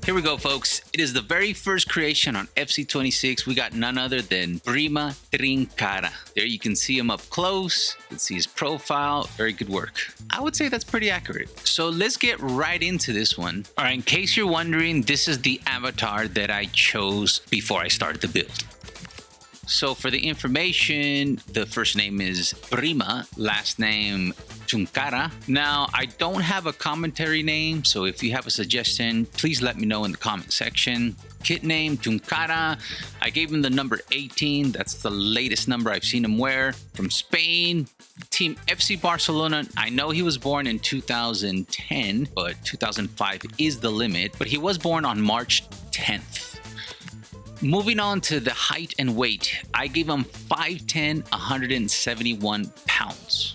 Here we go, folks. It is the very first creation on FC26. We got none other than Ebrima Tunkara. There you can see him up close. You can see his profile. Very good work. I would say that's pretty accurate. So let's get right into this one. All right, in case you're wondering, this is the avatar that I chose before I started the build. So for the information, the first name is Ebrima, last name Tunkara. Now, I don't have a commentary name, so if you have a suggestion, please let me know in the comment section. Kit name Tunkara. I gave him the number 18. That's the latest number I've seen him wear. From Spain, team FC Barcelona. I know he was born in 2010, but 2005 is the limit. But he was born on March 10th. Moving on to the height and weight, I gave him 5'10", 171 pounds.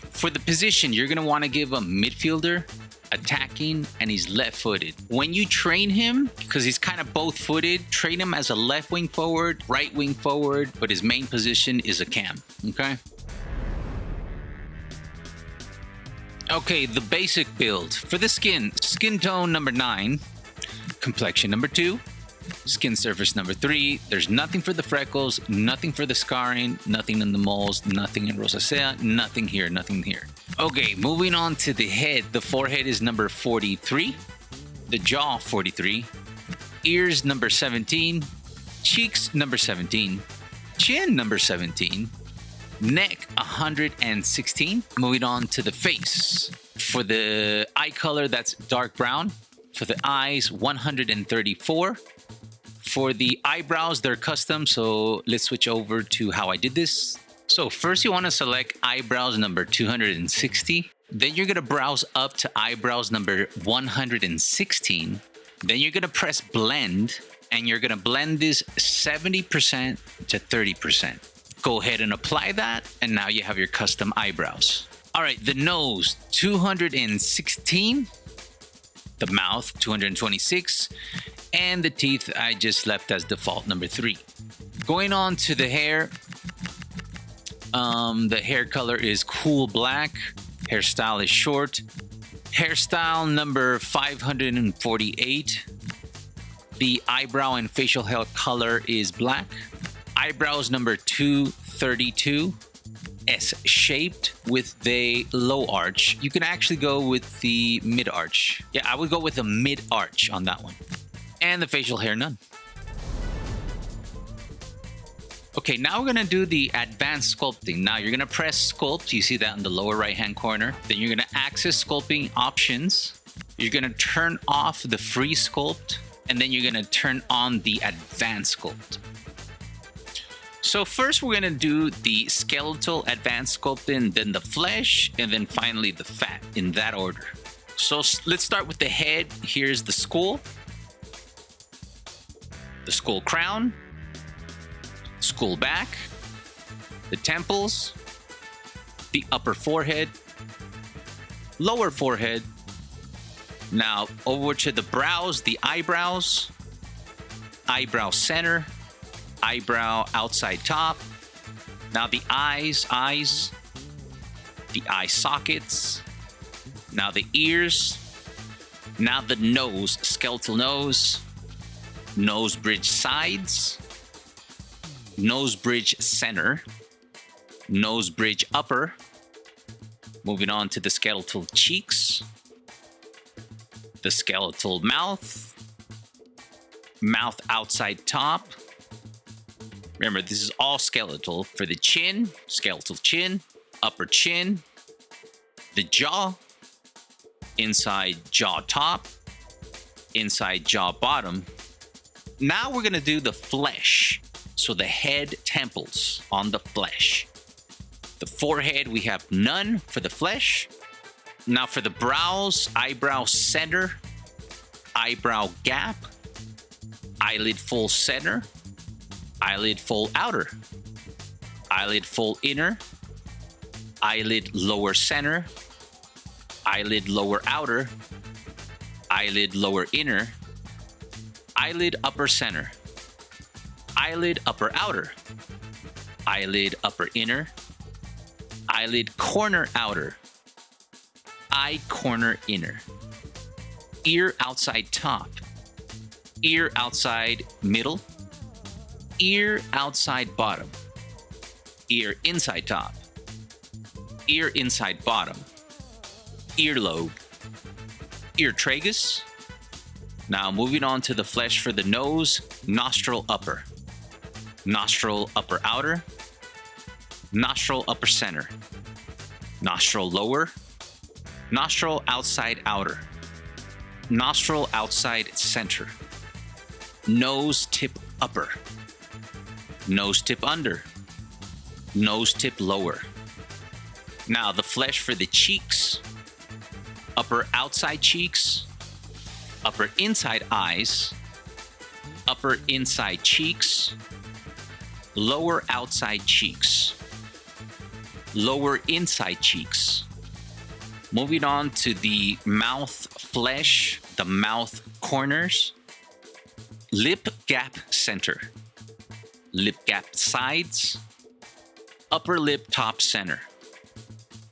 For the position, you're going to want to give him midfielder, attacking, and he's left-footed. When you train him, because he's kind of both-footed, train him as a left wing forward, right wing forward, but his main position is a cam, okay? Okay, the basic build. For the skin tone number 9, complexion number 2, skin surface number 3. There's nothing for the freckles, nothing for the scarring, nothing in the moles, nothing in rosacea, nothing here, nothing here. Okay, moving on to the head. The forehead is number 43, the jaw 43, ears number 17, cheeks number 17, chin number 17, neck 116. Moving on to the face. For the eye color, that's dark brown. For the eyes, 134. For the eyebrows, they're custom, so let's switch over to how I did this. So first you want to select eyebrows number 260. Then you're going to browse up to eyebrows number 116. Then you're going to press blend, and you're going to blend this 70% to 30%. Go ahead and apply that, and now you have your custom eyebrows. All right, the nose, 216. The mouth, 226. And the teeth, I just left as default number 3. Going on to the hair. The hair color is cool black. Hairstyle is short. Hairstyle number 548. The eyebrow and facial hair color is black. Eyebrows number 232. S-shaped with the low arch. You can actually go with the mid arch. Yeah, I would go with a mid arch on that one. And the facial hair, none. Okay, now we're gonna do the advanced sculpting. Now you're gonna press sculpt. You see that in the lower right hand corner. Then you're gonna access sculpting options. You're gonna turn off the free sculpt, and then you're gonna turn on the advanced sculpt. So first we're gonna do the skeletal advanced sculpting, then the flesh, and then finally the fat, in that order. So let's start with the head. Here's the skull crown, skull back, the temples, the upper forehead, lower forehead. Now over to the brows, the eyebrows, eyebrow center, eyebrow outside top. Now the eyes, the eye sockets. Now the ears. Now the nose, skeletal nose, nose bridge sides, nose bridge center, nose bridge upper. Moving on to the skeletal cheeks, the skeletal mouth, mouth outside top. Remember, this is all skeletal. For the chin, skeletal chin, upper chin, the jaw, inside jaw top, inside jaw bottom. Now we're gonna do the flesh. So the head, temples on the flesh. The forehead, we have none for the flesh. Now for the brows, eyebrow center, eyebrow gap, eyelid full center, eyelid full outer, eyelid full inner, eyelid lower center, eyelid lower outer, eyelid lower inner, eyelid upper center, eyelid upper outer, eyelid upper inner, eyelid corner outer, eye corner inner, ear outside top, ear outside middle, ear outside bottom, ear inside top, ear inside bottom, earlobe, ear tragus. Now moving on to the flesh for the nose, nostril upper, nostril upper outer, nostril upper center, nostril lower, nostril outside outer, nostril outside center, nose tip upper, nose tip under, nose tip lower. Now the flesh for the cheeks, upper outside cheeks, upper inside eyes, upper inside cheeks, lower outside cheeks, lower inside cheeks. Moving on to the mouth flesh, the mouth corners, lip gap center, lip gap sides, upper lip top center,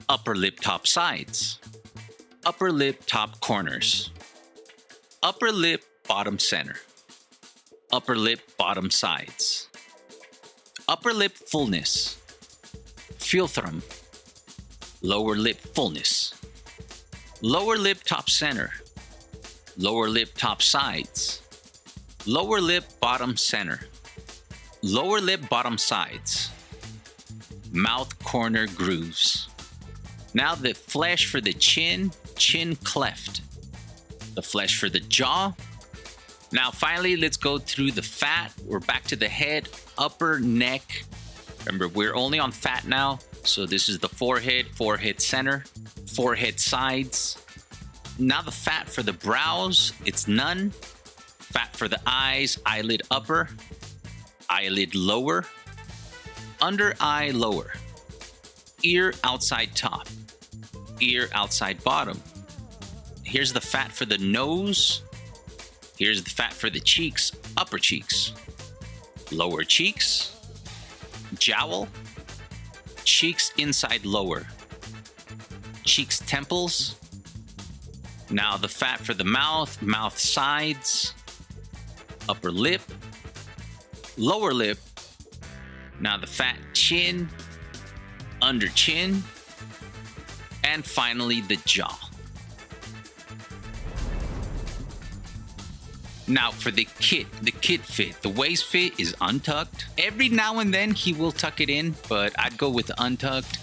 upper lip top sides, upper lip top corners, upper lip bottom center, upper lip bottom sides, upper lip fullness, philtrum, lower lip fullness, lower lip top center, lower lip top sides, lower lip bottom center, lower lip bottom sides, mouth corner grooves. Now the flesh for the chin, chin cleft, the flesh for the jaw. Now finally, let's go through the fat. We're back to the head, upper neck. Remember, we're only on fat now. So this is the forehead, forehead center, forehead sides. Now the fat for the brows, it's none. Fat for the eyes, eyelid upper, eyelid lower, under eye lower, ear outside top, ear outside bottom. Here's the fat for the nose. Here's the fat for the cheeks, upper cheeks, lower cheeks, jowl, cheeks inside lower, cheeks temples. Now the fat for the mouth, mouth sides, upper lip, lower lip. Now the fat chin, under chin, and finally the jaw. Now for the kit fit, the waist fit is untucked. Every now and then he will tuck it in, but I'd go with the untucked.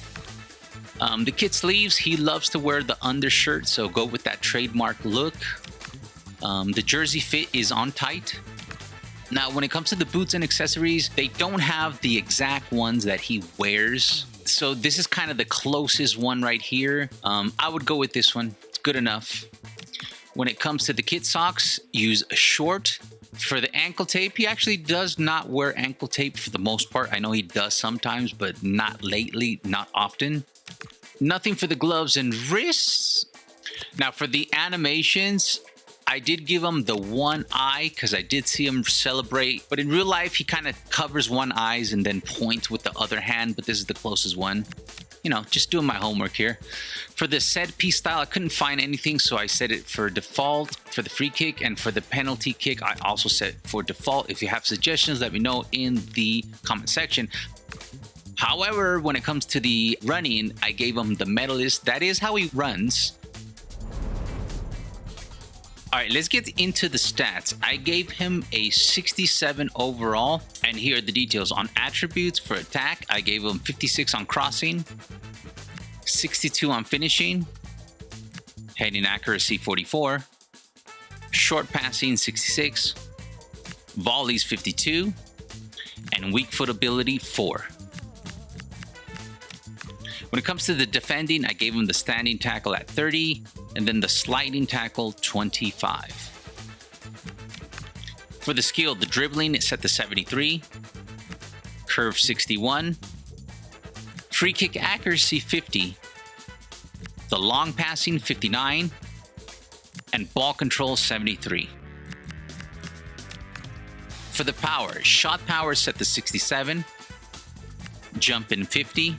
The kit sleeves, he loves to wear the undershirt, so go with that trademark look. The jersey fit is on tight. Now when it comes to the boots and accessories, they don't have the exact ones that he wears. So this is kind of the closest one right here. I would go with this one, it's good enough. When it comes to the kit socks, use a short. For the ankle tape, he actually does not wear ankle tape for the most part. I know he does sometimes, but not lately, not often. Nothing for the gloves and wrists. Now for the animations, I did give him the one eye because I did see him celebrate. But in real life, he kind of covers one eye and then points with the other hand. But this is the closest one. You know, just doing my homework here. For the set piece style, I couldn't find anything, so I set it for default for the free kick, and for the penalty kick, I also set for default. If you have suggestions, let me know in the comment section. However, when it comes to the running, I gave him the medalist. That is how he runs. All right, let's get into the stats. I gave him a 67 overall, and here are the details. On attributes for attack, I gave him 56 on crossing, 62 on finishing, heading accuracy 44, short passing 66, volleys 52, and weak foot ability 4. When it comes to the defending, I gave him the standing tackle at 30, and then the sliding tackle 25. For the skill, the dribbling is set to 73, curve 61, free kick accuracy 50, the long passing 59, and ball control 73. For the power, shot power set to 67, jump in 50,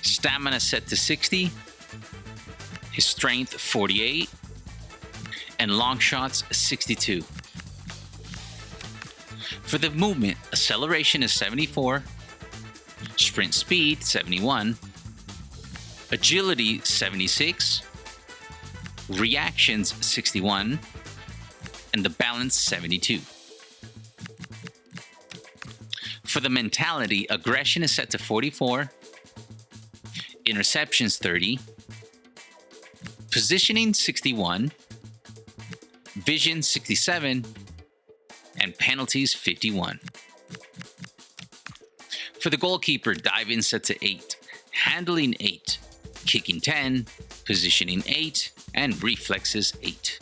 stamina set to 60, his strength 48, and long shots 62. For the movement, acceleration is 74, sprint speed 71, agility 76, reactions 61, and the balance 72. For the mentality, aggression is set to 44, interceptions 30, positioning 61, vision 67, and penalties 51. For the goalkeeper, diving set to 8, handling 8, kicking 10, positioning 8, and reflexes 8.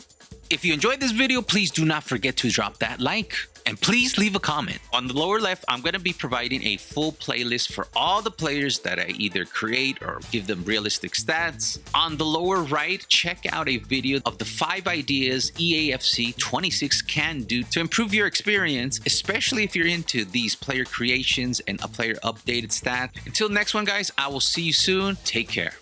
If you enjoyed this video, please do not forget to drop that like. And please leave a comment. On the lower left, I'm going to be providing a full playlist for all the players that I either create or give them realistic stats. On the lower right, check out a video of the 5 ideas EAFC 26 can do to improve your experience, especially if you're into these player creations and a player updated stat. Until next one, guys, I will see you soon. Take care.